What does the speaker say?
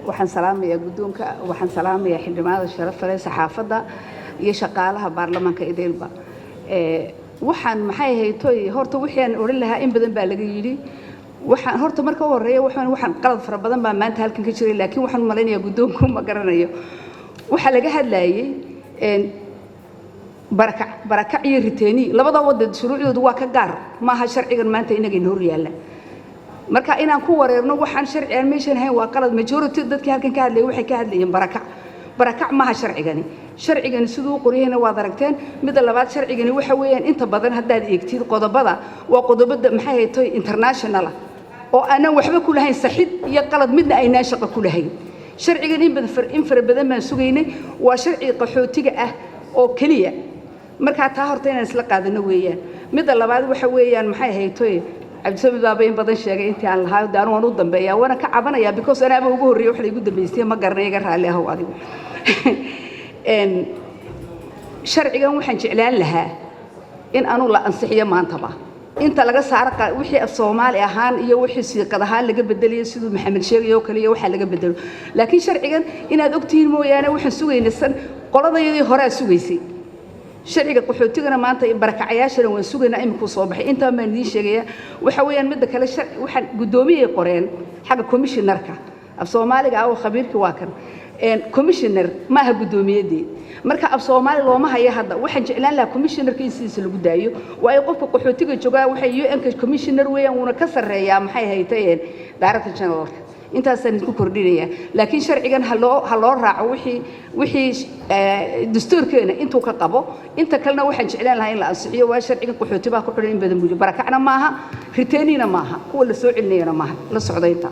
waxaan salaamayaa guddoonka waxaan salaamayaa xildhibaanada sharafta leh saxaafadda iyo shaqaalaha baarlamaanka ideelba waxaan maxay haytay horta wixii aan oran lahaa in badan baa laga yiri waxaan horta marka u horeeyo waxaan qalad fara badan baa maanta halkan ka jiray laakiin waxaan u maleynayaa guddoonku ma garanayo waxa laga hadlayay barakac iyo riteeni labada wadad shuruucdoodu waa ka gaar maaha sharcigan maanta inaga hor yaala marka inaan ku wareerno waxaan sharci aan meeshan hayn waa qalad majority dadkii halkan ka hadlay waxay ka hadlayeen barakac maaha sharcigani sidoo qoriyayna waad aragteen mid labaad sharcigani waxa weeyaan inta badan haddaad eegtid qodobada waa qodobada maxay haytay international oo aanan waxba ku lahayn saxid iyo qalad midna aynaan shaqo ku lahayn sharcigan in fara badan baan sugaynay waa sharci qaxootiga ah oo kaliya marka taa horta inaan isla qaadano weeyaan mid labaad waxa weeyaan maxay haytay abdisabi baaba in badan sheegay intii aan lahaa daan waan u dambeeyaa wana ka cabanaya because anaaba ugu horeeyay wax la igu dambeystay ma garanay iga raali ah adigu sharcigan waxaan jeclaan lahaa in aanu la ansixiyo maantaba inta laga saaro wixii af Soomaali ahaan iyo wixii siiqad ahaan laga bedeliyo sidoo Maxamed sheegayo kaliya waxa laga bedelo laakiin sharcigan inaad ogtiin mooyaane waxaan sugaynaysan qoladayadii hore sugaysay sharciga qaxootigana maanta barakacayaashana waan sugaynaa iminku soo baxay inta ma idin sheegaya waxa weeyaan mid kale waxaan gudoomiyay qoreen xaga commissionerka af Soomaaliga oo khabiirkii waa kan commissioner ma aha gudoomiyadii marka af Soomaali looma hayo hadda waxaan jeclaan lahaa commissionerka in sidiisa lagu daayo waa ay qofka qaxootiga joogaa waxay UN commissioner weeyaan una ka sareeyaa maxay hayteen director general intaasaan isku kordhinaya laakiin sharcigan ha loo raaco wixii dastuurkeena intuu ka qabo inta kalena waxaan jeclaan lahaa in la ansixiyo waa sharcigan qaxootiga ku xiran in badan muujiyo barakacna maaha riteeniina maaha kuwa la soo celinayna maaha la socdaynta